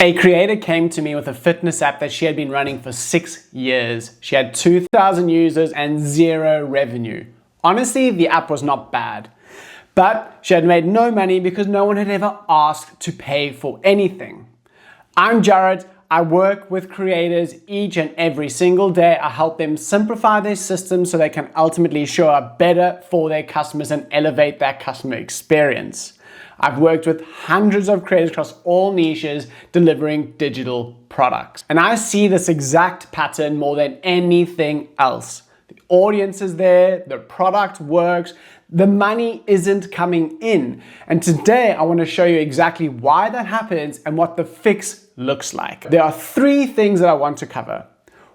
A creator came to me with a fitness app that she had been running for 6 years. She had 2,000 users and 0 revenue. Honestly, the app was not bad, but she had made no money because no one had ever asked to pay for anything. I'm Jared. I work with creators each and every single day. I help them simplify their systems so they can ultimately show up better for their customers and elevate that customer experience. I've worked with hundreds of creators across all niches delivering digital products. And I see this exact pattern more than anything else. The audience is there, the product works, the money isn't coming in. And today I want to show you exactly why that happens and what the fix looks like. There are 3 things that I want to cover.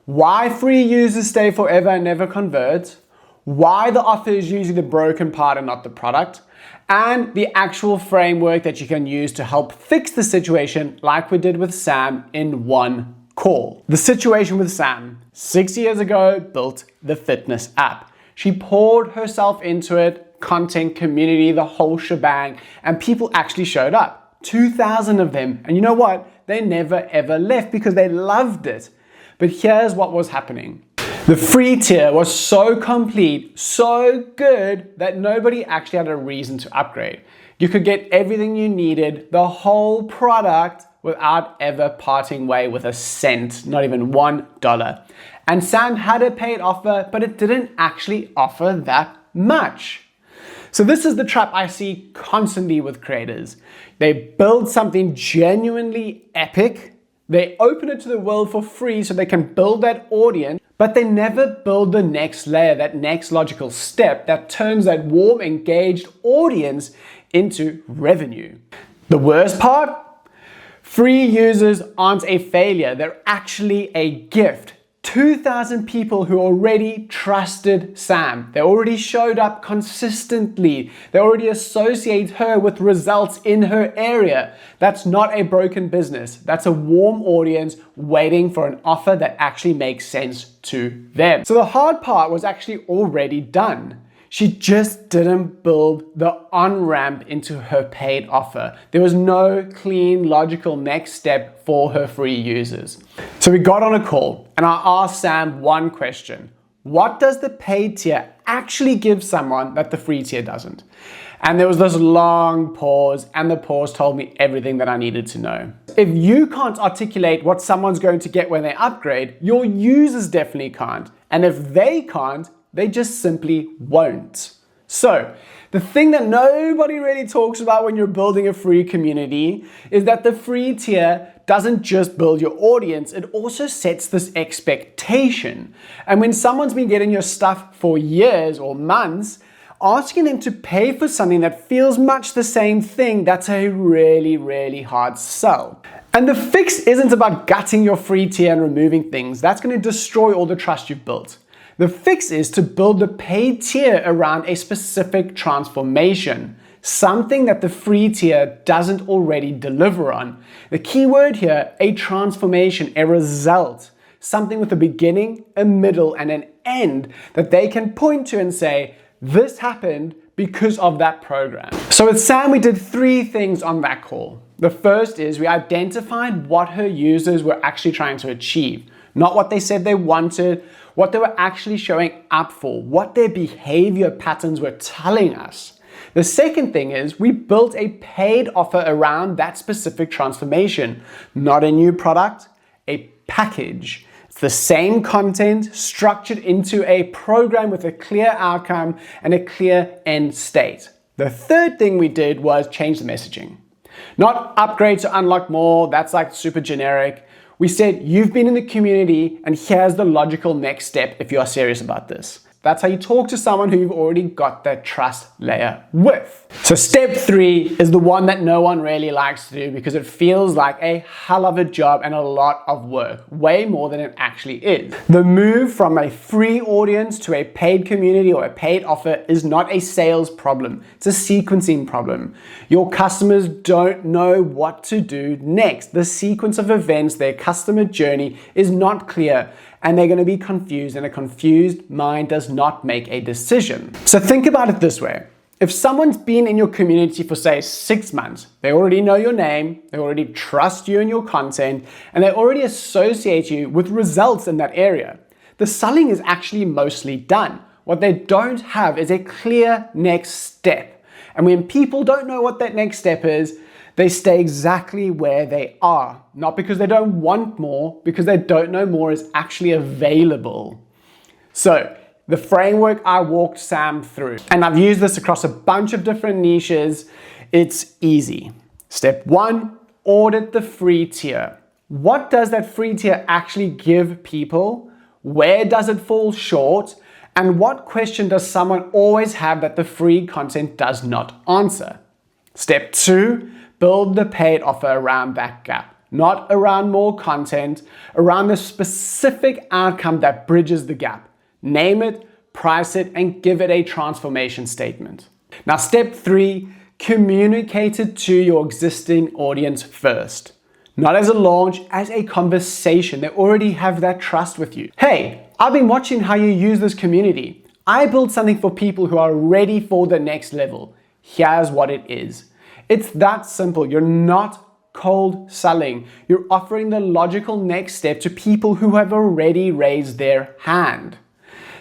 Why free users stay forever and never convert, why the offer is usually the broken part and not the product, and the actual framework that you can use to help fix the situation like we did with Sam in one call. The situation with Sam, 6 years ago, built the fitness app. She poured herself into it, content, community, the whole shebang, and people actually showed up. 2,000 of them. And you know what? They never ever left because they loved it. But here's what was happening. The free tier was so complete, so good that nobody actually had a reason to upgrade. You could get everything you needed, the whole product, without ever parting way with a cent, not even $1. And Sam had a paid offer, but it didn't actually offer that much. So this is the trap I see constantly with creators. They build something genuinely epic, they open it to the world for free so they can build that audience, but they never build the next layer, that next logical step that turns that warm, engaged audience into revenue. The worst part? Free users aren't a failure, they're actually a gift. 2,000 people who already trusted Sam. They already showed up consistently. They already associate her with results in her area. That's not a broken business. That's a warm audience waiting for an offer that actually makes sense to them. So the hard part was actually already done. She just didn't build the on-ramp into her paid offer. There was no clean, logical next step for her free users. So we got on a call and I asked Sam one question. What does the paid tier actually give someone that the free tier doesn't? And there was this long pause, and the pause told me everything that I needed to know. If you can't articulate what someone's going to get when they upgrade, your users definitely can't. And if they can't, they just simply won't. So, the thing that nobody really talks about when you're building a free community is that the free tier doesn't just build your audience, it also sets this expectation. And when someone's been getting your stuff for years or months, asking them to pay for something that feels much the same thing, that's a really, really hard sell. And the fix isn't about gutting your free tier and removing things. That's going to destroy all the trust you've built. The fix is to build the paid tier around a specific transformation, something that the free tier doesn't already deliver on. The key word here, a transformation, a result, something with a beginning, a middle, and an end that they can point to and say, this happened because of that program. So with Sam, we did 3 things on that call. The first is we identified what her users were actually trying to achieve, not what they said they wanted, what they were actually showing up for, what their behavior patterns were telling us. The second thing is we built a paid offer around that specific transformation, not a new product, a package. It's the same content structured into a program with a clear outcome and a clear end state. The third thing we did was change the messaging. Not upgrade to unlock more, that's like super generic. We said, you've been in the community and here's the logical next step if you are serious about this. That's how you talk to someone who you've already got that trust layer with. So step 3 is the one that no one really likes to do because it feels like a hell of a job and a lot of work, way more than it actually is. The move from a free audience to a paid community or a paid offer is not a sales problem, it's a sequencing problem. Your customers don't know what to do next. The sequence of events, their customer journey is not clear, and they're going to be confused, and a confused mind does not make a decision. So think about it this way. If someone's been in your community for say 6 months, they already know your name, they already trust you and your content, and they already associate you with results in that area, the selling is actually mostly done. What they don't have is a clear next step. And when people don't know what that next step is, they stay exactly where they are. Not because they don't want more, because they don't know more is actually available. So, the framework I walked Sam through, and I've used this across a bunch of different niches, it's easy. Step 1, audit the free tier. What does that free tier actually give people? Where does it fall short? And what question does someone always have that the free content does not answer? Step 2, build the paid offer around that gap. Not around more content, around the specific outcome that bridges the gap. Name it, price it, and give it a transformation statement. Now, step 3, communicate it to your existing audience first. Not as a launch, as a conversation. They already have that trust with you. Hey, I've been watching how you use this community. I built something for people who are ready for the next level. Here's what it is. It's that simple. You're not cold selling. You're offering the logical next step to people who have already raised their hand.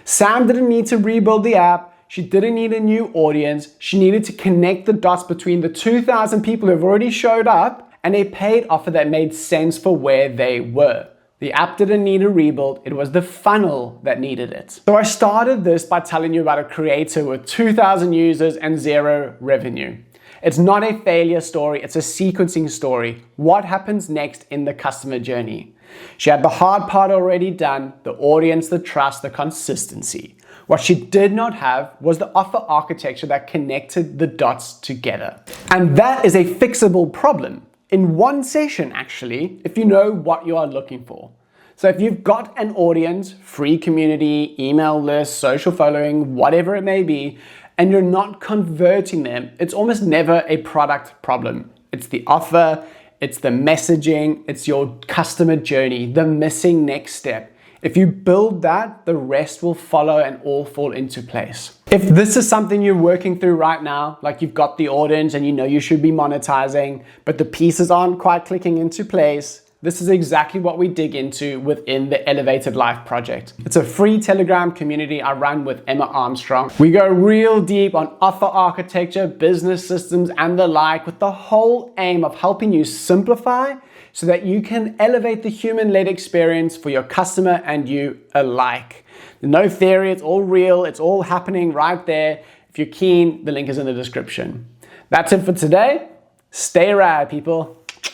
Sam didn't need to rebuild the app. She didn't need a new audience. She needed to connect the dots between the 2,000 people who have already showed up and a paid offer that made sense for where they were. The app didn't need a rebuild. It was the funnel that needed it. So I started this by telling you about a creator with 2,000 users and 0 revenue. It's not a failure story. It's a sequencing story. What happens next in the customer journey? She had the hard part already done, the audience, the trust, the consistency. What she did not have was the offer architecture that connected the dots together. And that is a fixable problem in one session, actually, if you know what you are looking for. So if you've got an audience, free community, email list, social following, whatever it may be, and you're not converting them, it's almost never a product problem. It's the offer, it's the messaging, it's your customer journey, the missing next step. If you build that, the rest will follow and all fall into place. If this is something you're working through right now, like you've got the audience and you know you should be monetizing, but the pieces aren't quite clicking into place, this is exactly what we dig into within the Elevated Life project. It's a free Telegram community I run with Emma Armstrong. We go real deep on offer architecture, business systems, and the like, with the whole aim of helping you simplify so that you can elevate the human-led experience for your customer and you alike. No theory, it's all real, it's all happening right there. If you're keen, the link is in the description. That's it for today. Stay rad, people.